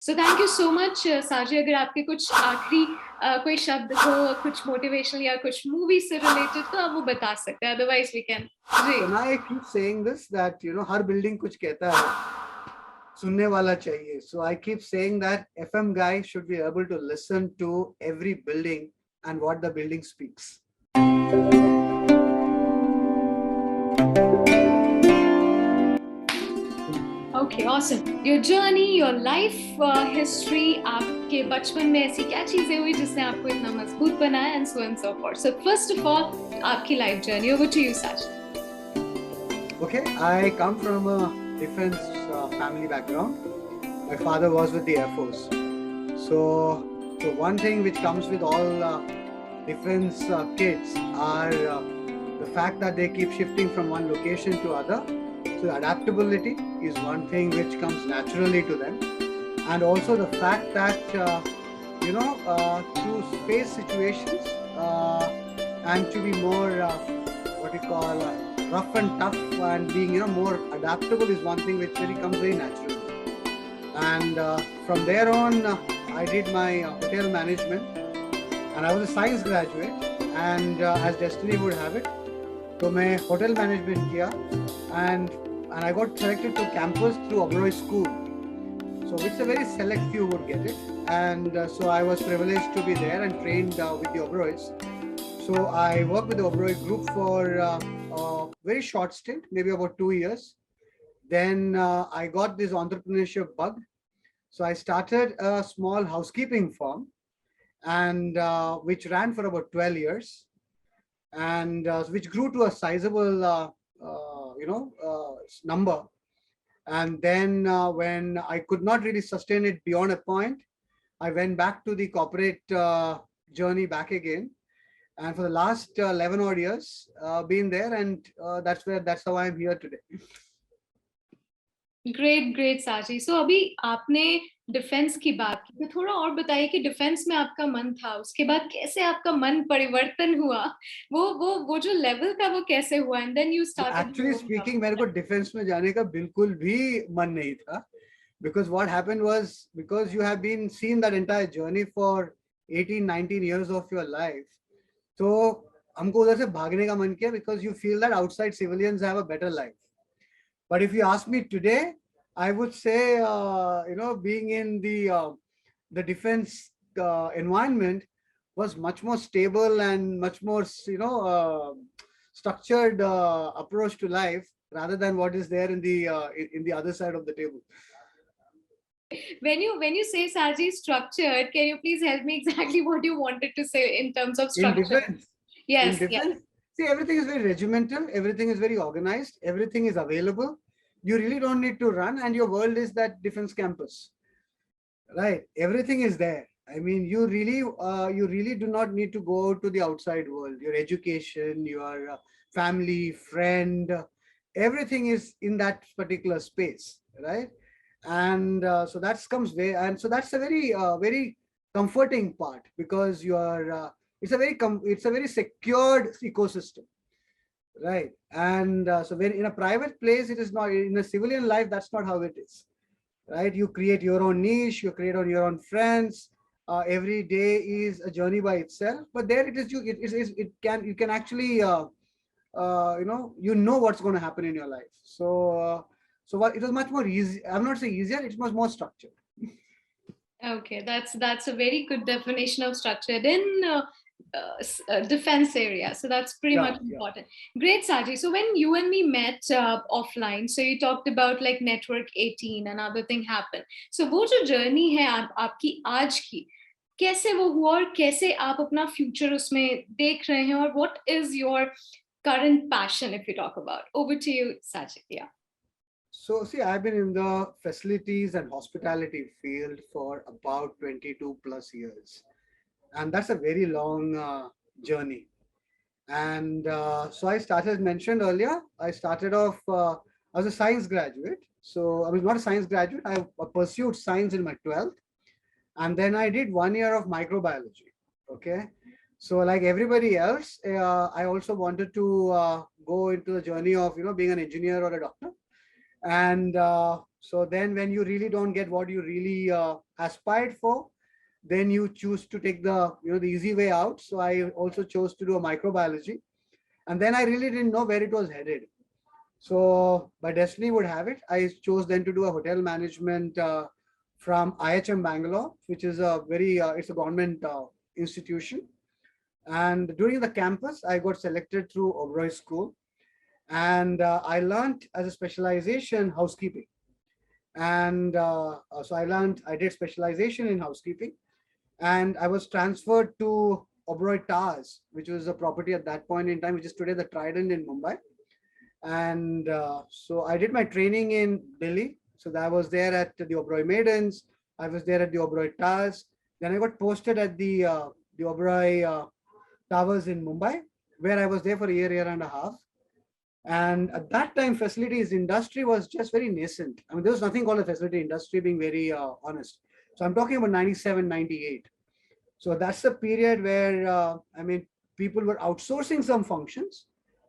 So thank you so much, Saji. अगर आपके कुछ आखिरी कोई शब्द हो, कुछ motivational या कुछ movie से related, तो आप वो बता सकते हैं. Otherwise, we can. Ji. So now I keep saying this that her building कुछ कहता है, सुनने वाला चाहिए. So I keep saying that FM guy should be able to listen to every building and what the building speaks. Okay, awesome. Your journey, your life history, आपके बचपन में ऐसी क्या चीजें हुई जिसने आपको इतना मजबूत बनाया, and so and so forth. So first of all, आपकी life journey. Over to you, Saji. Okay, I come from a defense family background. My father was with the Air Force. So one thing which comes with all defense kids are the fact that they keep shifting from one location to other. So adaptability is one thing which comes naturally to them, and also the fact that to face situations and to be more what we call rough and tough and being more adaptable is one thing which really comes very naturally. And from there on, I did my hotel management, and I was a science graduate. And as destiny would have it, so मैं hotel management किया, and I got selected to campus through Oberoi School. So which a very select few would get it, and so I was privileged to be there and trained with the Oberois. So I worked with the Oberoi group for a very short stint, maybe about 2 years. Then I got this entrepreneurship bug. So I started a small housekeeping firm, and which ran for about 12 years, and which grew to a sizable number. And then when I could not really sustain it beyond a point, I went back to the corporate journey back again. And for the last 11 odd years, been there, and that's how I'm here today. Great, Saji. So अभी आपने defence की बात की, तो थोड़ा और बताइए कि डिफेंस में आपका मन था, उसके बाद कैसे आपका मन परिवर्तन हुआ, वो जो लेवल का वो कैसे हुआ, and then you started. Actually speaking, मेरे को डिफेंस में जाने का बिल्कुल भी मन नहीं था, because what happened was, because you have been seen that entire journey for 18-19 years of your life, तो हमको उधर से भागने का मन किया, because you feel that outside civilians have a better life. But if you ask me today, I would say, being in the defense environment was much more stable and much more, structured approach to life rather than what is there in the other side of the table. When you say Saji structured, can you please help me exactly what you wanted to say in terms of structure? In defense. Yes. In defense, see, everything is very regimental, everything is very organized, everything is available. You really don't need to run, and your world is that defense campus, right? Everything is there. I mean, you really do not need to go to the outside world. Your education, your family, friend, everything is in that particular space, right? And so that comes way, and so that's a very comforting part, because you are it's a very secured ecosystem, right? And so when in a private place, it is not. In a civilian life, that's not how it is, right? You create your own niche, you create on your own friends. Every day is a journey by itself, but there it is. You can actually what's going to happen in your life. So what, it was much more easy. I'm not saying easier, it was more structured. Okay, that's a very good definition of structured in defense area. So that's pretty much important. Great, Saji. So when you and me met offline, so you talked about like Network 18, another thing happened. So वो जो journey है आपकी आज की, कैसे वो हुआ और कैसे आप अपना future उसमें देख रहे हैं, और what is your current passion, if you talk about? Over to you, Saji. Yeah. So see, I've been in the facilities and hospitality field for about 22 plus years, and that's a very long journey. And so I started, mentioned earlier, I started off, I was a science graduate. So I was not a science graduate, I pursued science in my 12th, and then I did 1 year of microbiology. Okay. So like everybody else, I also wanted to go into the journey of, being an engineer or a doctor. And So then when you really don't get what you really aspired for, then you choose to take the, the easy way out. So I also chose to do a microbiology. And then I really didn't know where it was headed. So by destiny would have it, I chose then to do a hotel management from IHM Bangalore, which is a it's a government institution. And during the campus, I got selected through Oberoi School. And I learned as a specialization housekeeping. And so I did specialization in housekeeping. And I was transferred to Oberoi Towers, which was a property at that point in time, which is today the Trident in Mumbai. And so I did my training in Delhi. So I was there at the Oberoi Maidens. I was there at the Oberoi Towers. Then I got posted at the Oberoi Towers in Mumbai, where I was there for a year and a half. And at that time, facilities industry was just very nascent. I mean, there was nothing called a facility industry, being very honest. So I'm talking about 97, 98. So that's the period where, I mean, people were outsourcing some functions,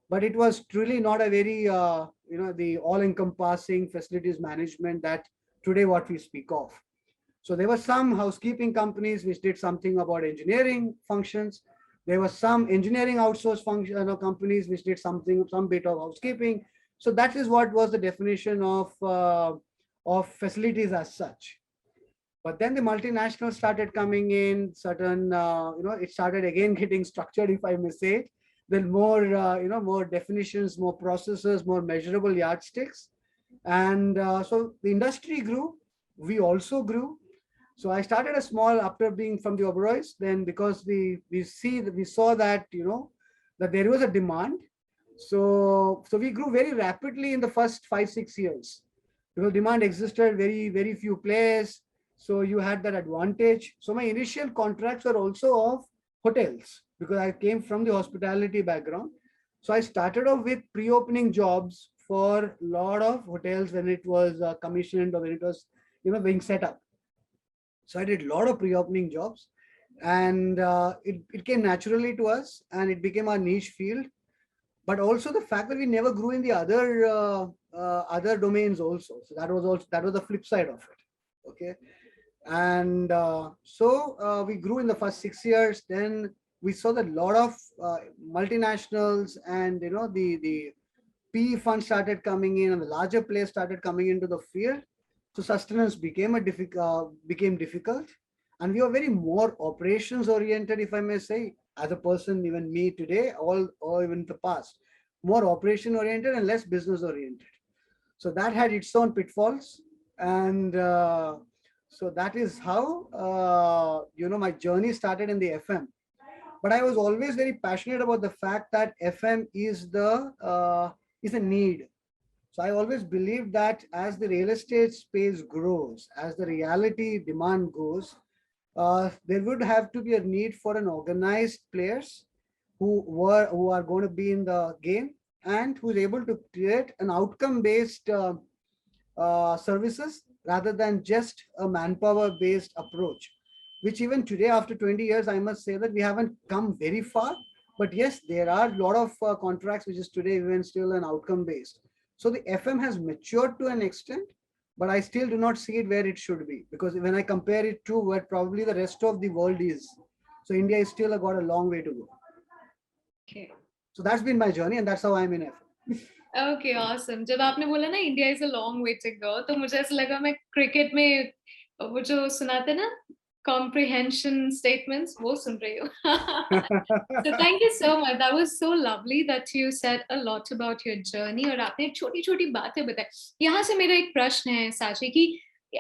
but it was truly not a very, the all-encompassing facilities management that today what we speak of. So there were some housekeeping companies which did something about engineering functions. There were some engineering outsource function companies which did some bit of housekeeping. So that is what was the definition of facilities as such. But then the multinationals started coming in, certain, it started again getting structured, if I may say it. Then more, more definitions, more processes, more measurable yardsticks. And so the industry grew, we also grew. So I started a small, after being from the Oberois, then because we saw that, that there was a demand. So we grew very rapidly in the first 5-6 years, because demand existed, very few players. So you had that advantage. So my initial contracts were also of hotels, because I came from the hospitality background. So I started off with pre-opening jobs for a lot of hotels when it was commissioned or when it was, being set up. So I did a lot of pre-opening jobs, and it came naturally to us, and it became our niche field. But also the fact that we never grew in the other domains also. So that was the flip side of it. Okay. And so we grew in the first 6 years. Then we saw that a lot of multinationals and the PE funds started coming in, and the larger players started coming into the field. So sustenance became difficult, and we were very more operations oriented, if I may say, as a person, even me today, or even the past, more operation oriented and less business oriented. So that had its own pitfalls, and so that is how my journey started in the FM. But I was always very passionate about the fact that FM is a need. So I always believe that as the real estate space grows, as the reality demand goes, there would have to be a need for an organized players who are going to be in the game, and who is able to create an outcome-based services rather than just a manpower-based approach, which even today, after 20 years, I must say that we haven't come very far. But yes, there are a lot of contracts which is today even still an outcome-based. So the FM has matured to an extent, but I still do not see it where it should be, because when I compare it to where probably the rest of the world is, so India is still got a long way to go. Okay. So that's been my journey, and that's how I'm in FM. Okay, awesome. जब आपने बोला ना India is a long way to go, तो मुझे ऐसा लगा मैं cricket में वो जो सुनाते ना comprehension statements, वो सुन रही हूँ. So thank you so much. That was so lovely that you said a lot about your journey, और आपने छोटी-छोटी बातें बताई. यहाँ से मेरा एक प्रश्न है साची कि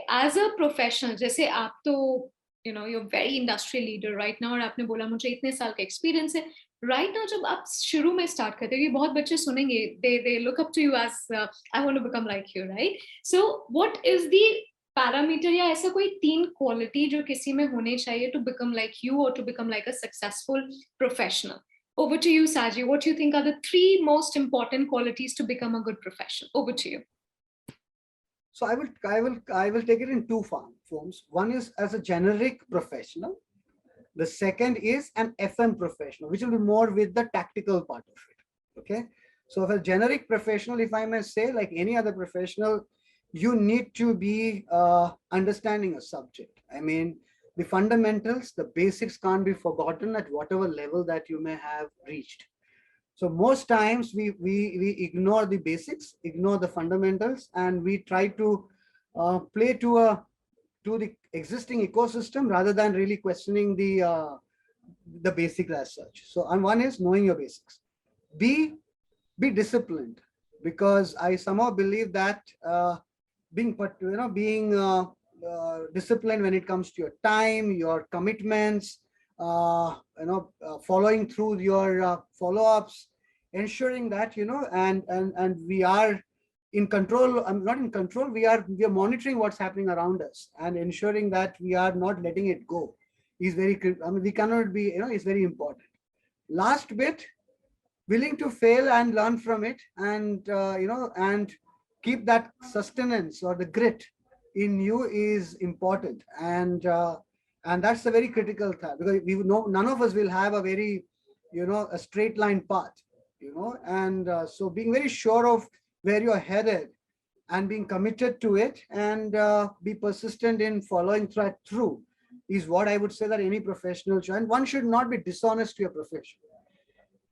as a professional, जैसे आप तो you're very industrial leader right now, और आपने बोला मुझे इतने साल का experience है. Right now, जब आप शुरू में start करते हो, ये बहुत बच्चे सुनेंगे, they look up to you as I want to become like you, right? So what is the parameter या ऐसा कोई 3 quality जो किसी में होने चाहिए to become like you or to become like a successful professional? Over to you, Saji. What do you think are the 3 most important qualities to become a good professional? Over to you. So I will take it in 2 forms. One is as a generic professional. The second is an FM professional, which will be more with the tactical part of it. Okay. So if a generic professional, if I may say, like any other professional, you need to be understanding a subject. I mean, the fundamentals, the basics can't be forgotten at whatever level that you may have reached. So most times we ignore the basics, ignore the fundamentals, and we try to play to the existing ecosystem rather than really questioning the basics as such. So, and one is knowing your basics. B, be disciplined, because I somehow believe that being disciplined when it comes to your time, your commitments, following through your follow-ups, ensuring that and we are in control. I'm not in control. We are monitoring what's happening around us and ensuring that we are not letting it go. Is very. I mean, we cannot be. It's very important. Last bit, willing to fail and learn from it, and keep that sustenance or the grit in you is important, and that's a very critical thing, because we know none of us will have a very a straight line path, and so being very sure of where you're headed and being committed to it, and be persistent in following through is what I would say that any professional should. And one should not be dishonest to your profession,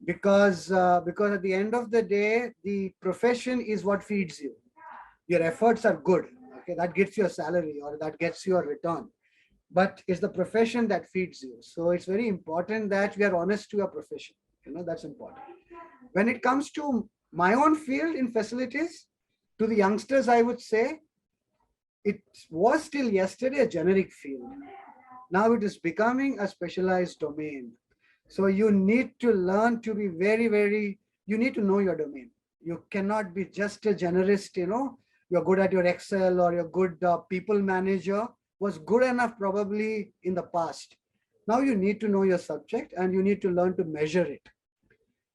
because at the end of the day, the profession is what feeds you. Your efforts are good, okay, that gets you a salary or that gets you a return, but it's the profession that feeds you. So it's very important that we are honest to our profession. That's important. When it comes to my own field in facilities, to the youngsters, I would say it was till yesterday a generic field. Now it is becoming a specialized domain. So you need to learn to be very, you need to know your domain. You cannot be just a generalist, you're good at your Excel, or you're good people manager was good enough probably in the past. Now you need to know your subject, and you need to learn to measure it.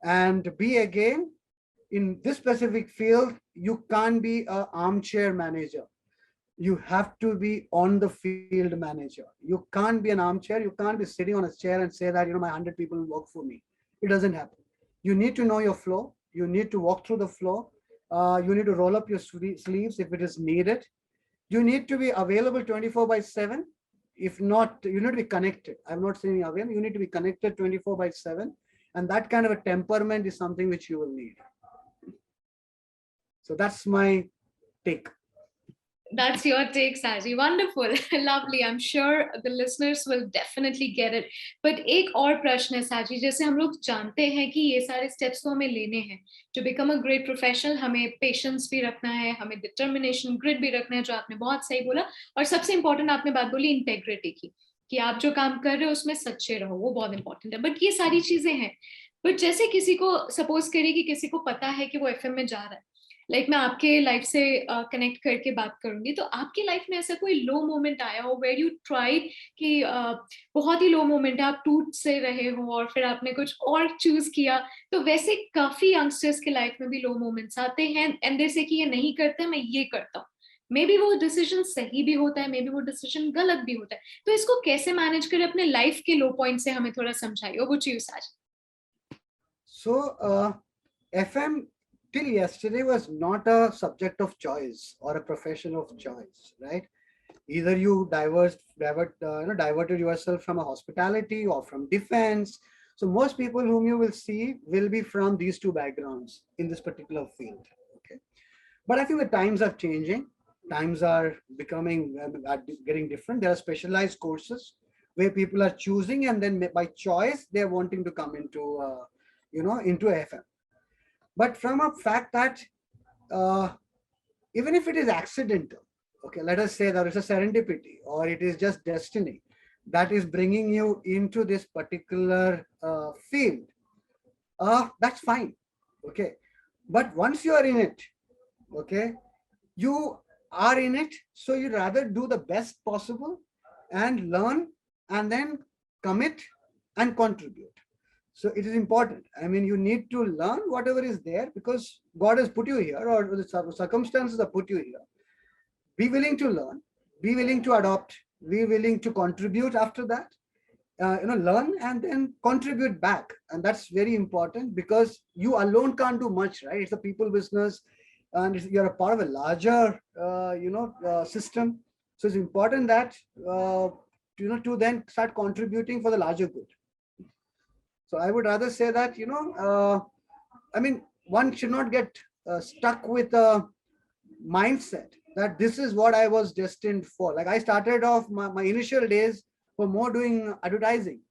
And be again, in this specific field, you can't be an armchair manager. You have to be on the field manager. You can't be an armchair. You can't be sitting on a chair and say that, my 100 people will work for me. It doesn't happen. You need to know your flow. You need to walk through the flow. You need to roll up your sleeves if it is needed. You need to be available 24/7. If not, you need to be connected. I'm not saying available. You need to be connected 24/7. And that kind of a temperament is something which you will need. So that's my take. That's your take, Saji. Wonderful. Lovely. I'm sure the listeners will definitely get it. But एक और प्रश्न है साजी, जैसे हम लोग जानते हैं कि ये सारे steps तो हमें लेने हैं to become a great professional. हमें patience भी रखना है, हमें determination, grit भी रखना है, जो आपने बहुत सही बोला. और सबसे important आपने बात बोली integrity की, कि आप जो काम कर रहे हो उसमें सच्चे रहो, वो बहुत important है. But ये सारी चीजें हैं. But जैसे किसी को suppose करिए कि किसी को पता है कि वो FM में जा रहा है, मैं आपके लाइफ से कनेक्ट करके बात करूंगी, तो आपकी लाइफ में ऐसा कोई लो मोमेंट आया हो वेयर यू ट्राइड कि बहुत ही लो मोमेंट है, आप टूट से रहे हो और फिर आपने कुछ और चूज किया? तो वैसे काफी यंगस्टर्स के लाइफ में भी लो मोमेंट्स आते हैं एंड दे से कि ये नहीं करते, मैं ये करता हूँ. मे बी वो डिसीजन सही भी होता है, मे बी वो डिसीजन गलत भी होता है. तो इसको कैसे मैनेज करें? अपने लाइफ के लो पॉइंट से हमें थोड़ा समझाइए. वो चीज आज सो FM till yesterday was not a subject of choice or a profession of choice, right? Either you diverted yourself from a hospitality or from defense. So most people whom you will see will be from these two backgrounds in this particular field. Okay, but I think the times are changing. Times are becoming getting different. There are specialized courses where people are choosing, and then by choice they are wanting to come into into FM. But from a fact that even if it is accidental, okay, let us say that it's a serendipity or it is just destiny that is bringing you into this particular field, that's fine, okay. But once you are in it, okay, you are in it, so you rather do the best possible and learn and then commit and contribute. So it is important. I mean, you need to learn whatever is there because God has put you here, or the circumstances have put you here. Be willing to learn, be willing to adopt, be willing to contribute after that. Learn and then contribute back. And that's very important because you alone can't do much, right? It's a people business. and you're a part of a larger, system. So it's important that, to then start contributing for the larger good. So I would rather say that, I mean, one should not get stuck with a mindset that this is what I was destined for. Like I started off my initial days were more doing advertising.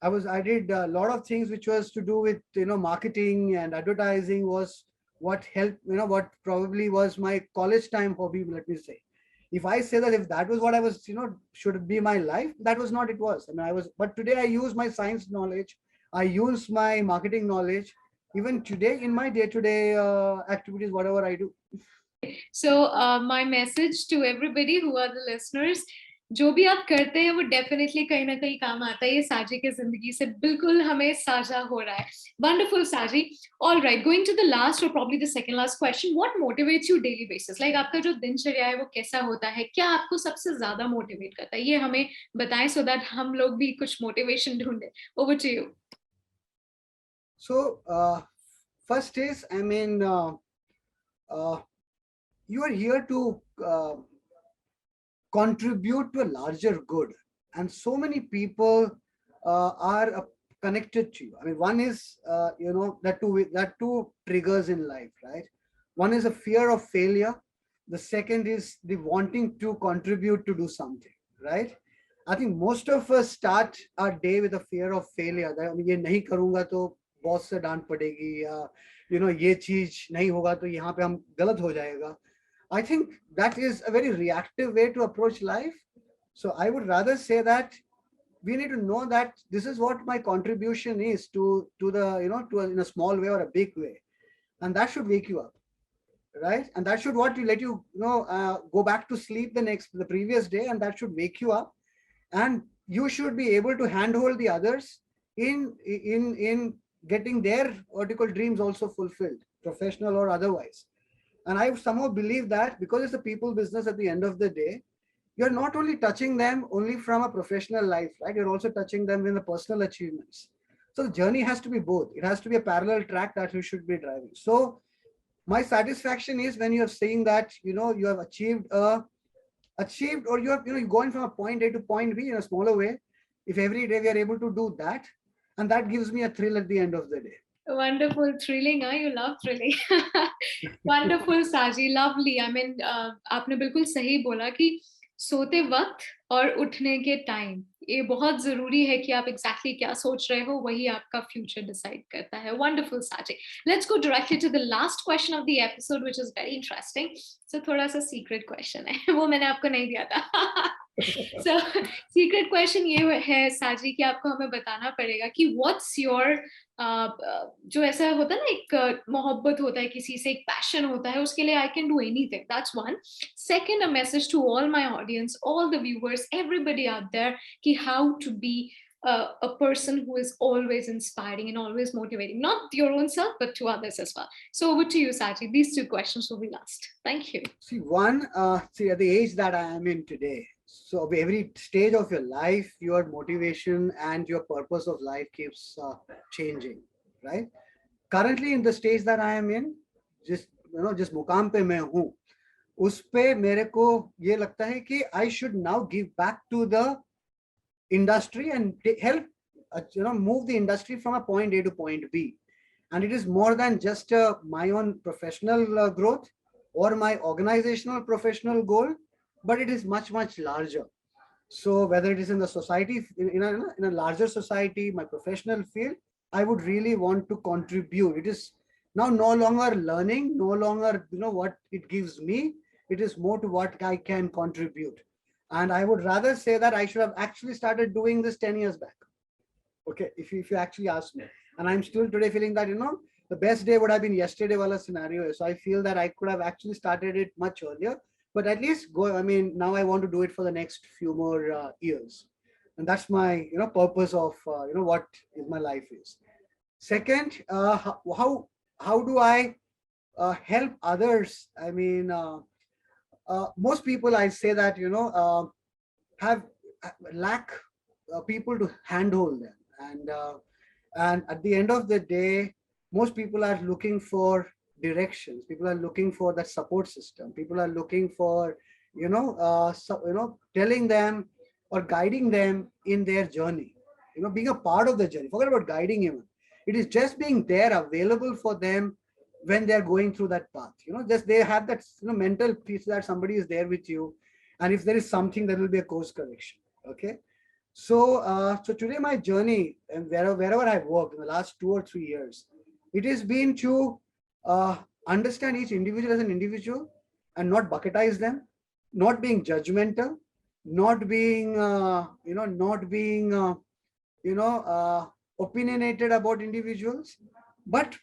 I did a lot of things which was to do with, marketing, and advertising was what helped, what probably was my college time hobby, let me say. If I say that if that was what I was, should be my life, that was not it was. I mean, but today I use my science knowledge, I use my marketing knowledge, even today in my day-to-day activities, whatever I do. So my message to everybody who are the listeners, जो भी आप करते हैं वो definitely कहीं ना कहीं काम आता है. ये साजी के जिंदगी से बिल्कुल हमें साझा हो रहा है. Wonderful Saji. All right, going to the last और probably the second last question, what motivates you daily basis? Like आपका जो दिनचर्या है वो कैसा होता है, क्या आपको सबसे ज्यादा मोटिवेट करता है, ये हमें बताएं सो दैट हम लोग भी कुछ मोटिवेशन ढूंढे. Over to you. So first is, I mean, you are here to contribute to a larger good, and so many people are connected to you. I mean, one is, that two triggers in life, right? One is a fear of failure. The second is the wanting to contribute to do something, right? I think most of us start our day with a fear of failure. That ये नहीं करूँगा तो boss से डांट पड़ेगी, या ये चीज नहीं होगा तो यहाँ पे हम गलत हो जाएगा. I think that is a very reactive way to approach life. So I would rather say that we need to know that this is what my contribution is to the, in a small way or a big way, and that should wake you up, right? And that should let you, go back to sleep the previous day, and that should wake you up, and you should be able to handhold the others in getting their vertical dreams also fulfilled, professional or otherwise. And I somehow believe that because it's a people business, at the end of the day, you're not only touching them only from a professional life, right? You're also touching them in the personal achievements. So the journey has to be both. It has to be a parallel track that you should be driving. So my satisfaction is when you're saying that, you have achieved, or you're going from a point A to point B in a smaller way. If every day we are able to do that, and that gives me a thrill at the end of the day. Wonderful, thrilling, huh? You love thrilling. Wonderful, Saji, lovely. I mean, आपने बिल्कुल सही बोला कि सोते वक्त और उठने के टाइम ये बहुत जरूरी है कि आप एग्जैक्टली क्या सोच रहे हो, वही आपका फ्यूचर डिसाइड करता है. Wonderful Saji. Let's go directly to the last question of the episode which is very interesting. So थोड़ा सा सीक्रेट क्वेश्चन है, वो मैंने आपको नहीं दिया था. सो सीक्रेट क्वेश्चन ये है साजी कि आपको हमें बताना पड़ेगा कि व्हाट्स योर जो ऐसा होता है ना, एक मोहब्बत होता है किसी से, एक पैशन होता है, उसके लिए I can do anything. That's one. Second, a message to all my audience, all the viewers, everybody out there, कि how to be a person who is always inspiring and always motivating, not your own self but to others as well. So over to you, Saji. These two questions will be last. Thank you. See, at the age that I am in today, so every stage of your life, your motivation and your purpose of life keeps changing, right? Currently in the stage that I am in, जिस मुकाम पे मैं हूँ, उस पे मेरे को ये लगता है कि I should now give back to the industry and help move the industry from a point A to point B. And it is more than just my own professional growth or my organizational professional goal, but it is much larger. So whether it is in the society, in a larger society, my professional field, I would really want to contribute. It is now no longer learning, no longer what it gives me. It is more to what I can contribute. And I would rather say that I should have actually started doing this 10 years back. Okay, if you actually ask me. And I'm still today feeling that, the best day would have been yesterday wala scenario. So I feel that I could have actually started it much earlier, but at least now I want to do it for the next few more years. And that's my, purpose of, what my life is. Second, how do I help others? I mean, most people, I say that, lack people to handhold them. And at the end of the day, most people are looking for directions. People are looking for that support system. People are looking for, telling them or guiding them in their journey. Being a part of the journey. Forget about guiding even. It is just being there, available for them when they are going through that path. Just they have that mental peace that somebody is there with you, and if there is something, there will be a course correction. Okay. So today my journey, and wherever I've worked in the last 2 or 3 years, it has been to understand each individual as an individual and not bucketize them, not being judgmental, not being opinionated about individuals, but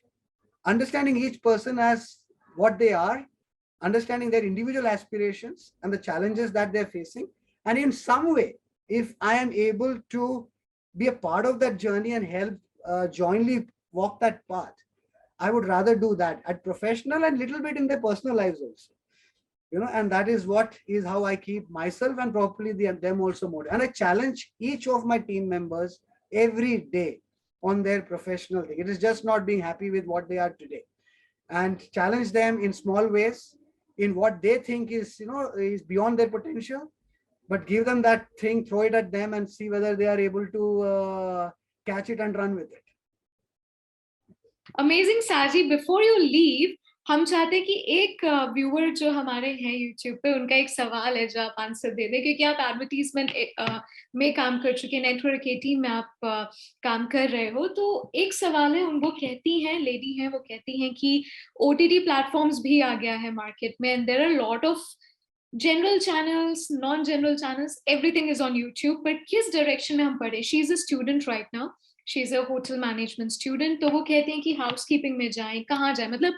understanding each person as what they are, understanding their individual aspirations and the challenges that they're facing, and in some way, if I am able to be a part of that journey and help jointly walk that path, I would rather do that at professional and little bit in their personal lives also. And that is how I keep myself and probably them also motivated. And I challenge each of my team members every day on their professional thing. It is just not being happy with what they are today, and challenge them in small ways in what they think is beyond their potential, but give them that thing, throw it at them, and see whether they are able to catch it and run with it. Amazing, Saji. Before you leave, हम चाहते हैं कि एक viewer जो हमारे हैं YouTube पे, उनका एक सवाल है जो आप आंसर दे दें, क्योंकि आप एडवर्टीजमेंट में काम कर चुके हैं, नेटवर्क 18 में आप काम कर रहे हो। तो एक सवाल है, वो कहती हैं, लेडी हैं, वो कहती हैं कि OTT प्लेटफॉर्म्स भी आ गया है मार्केट में, and there are lot of general channels, non-general channels, everything is on YouTube, but किस direction में हम पढ़े? She is a student right now. She is a hotel management student. तो वो कहते हैं कि housekeeping में जाएं, कहाँ जाएं, मतलब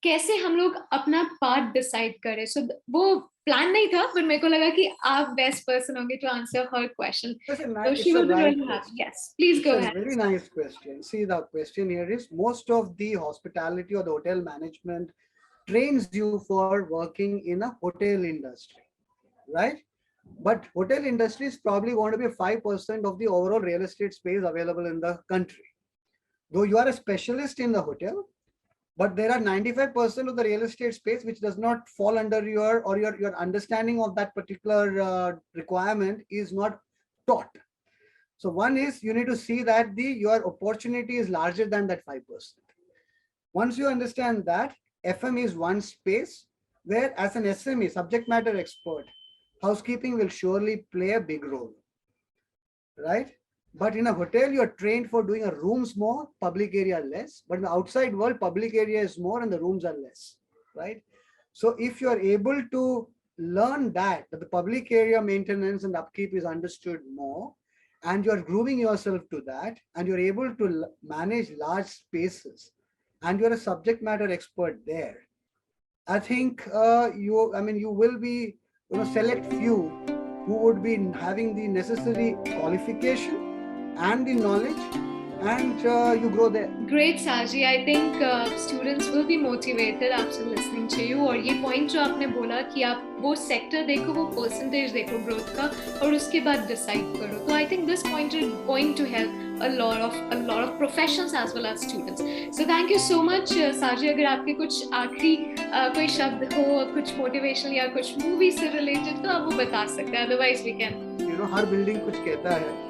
कैसे हम लोग अपना पाथ डिसाइड करें? So वो प्लान नहीं था, पर मेरे को लगा कि आप बेस्ट पर्सन होंगे to answer her question. So she will be really happy. Yes, please go ahead. Very nice question. See, the question here is, most of the hospitality or the hotel management trains you for working in a hotel industry, right? But hotel industry is probably going to be 5% of the overall real estate space available in the country. Though you are a specialist in the hotel, but there are 95% of the real estate space which does not fall under your understanding of that particular requirement is not taught. So one is, you need to see that your opportunity is larger than that 5%. Once you understand that, FM is one space where, as an SME, subject matter expert, housekeeping will surely play a big role, right? But in a hotel, you're trained for doing a rooms more, public area less. But in the outside world, public area is more and the rooms are less, right? So if you're able to learn that the public area maintenance and upkeep is understood more, and you're grooming yourself to that, and you're able to manage large spaces, and you're a subject matter expert there, I think you will be select few who would be having the necessary qualification and the knowledge, and you grow there. Great, Saji. I think students will be motivated after listening to you. और ये point जो आपने बोला कि आप वो sector देखो, वो percentage देखो growth का, और उसके बाद decide करो. तो I think this point is going to help a lot of professionals as well as students. So thank you so much, Saji. अगर आपके कुछ आखिरी कोई शब्द हो, कुछ motivational या कुछ movie से related, तो आप वो बता सकते हैं. Otherwise we can. Her building कुछ कहता है,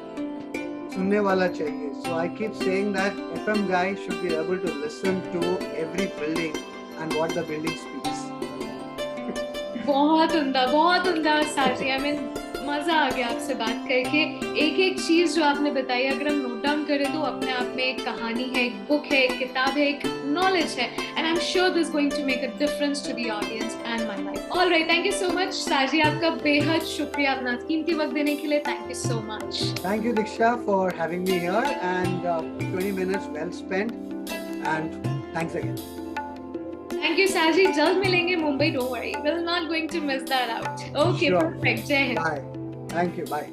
सुनने वाला चाहिए. So I keep saying that FM guy should be able to listen to every building and what the building speaks. बहुत उम्दा साजी. I mean, मजा आ गया आपसे बात करके. एक चीज जो आपने बताई, अगर हम नोट डाउन करें तो अपने आप में एक कहानी है, एक बुक है, एक किताब है, एक नॉलेज है. And I'm sure this is going to make a difference to the audience and my life. All right, thank you so much, साजी. आपका बेहद शुक्रिया अपना कीमती वक्त देने के लिए. Thank you so much. Thank you, Diksha, for having me here, and 20 minutes well spent, and thanks again. Thank you, Saji. जल्द मिलेंगे Mumbai. Don't worry, we're not going to miss that out. Okay, sure. Perfect. Jai Hind. Bye. Thank you. Bye.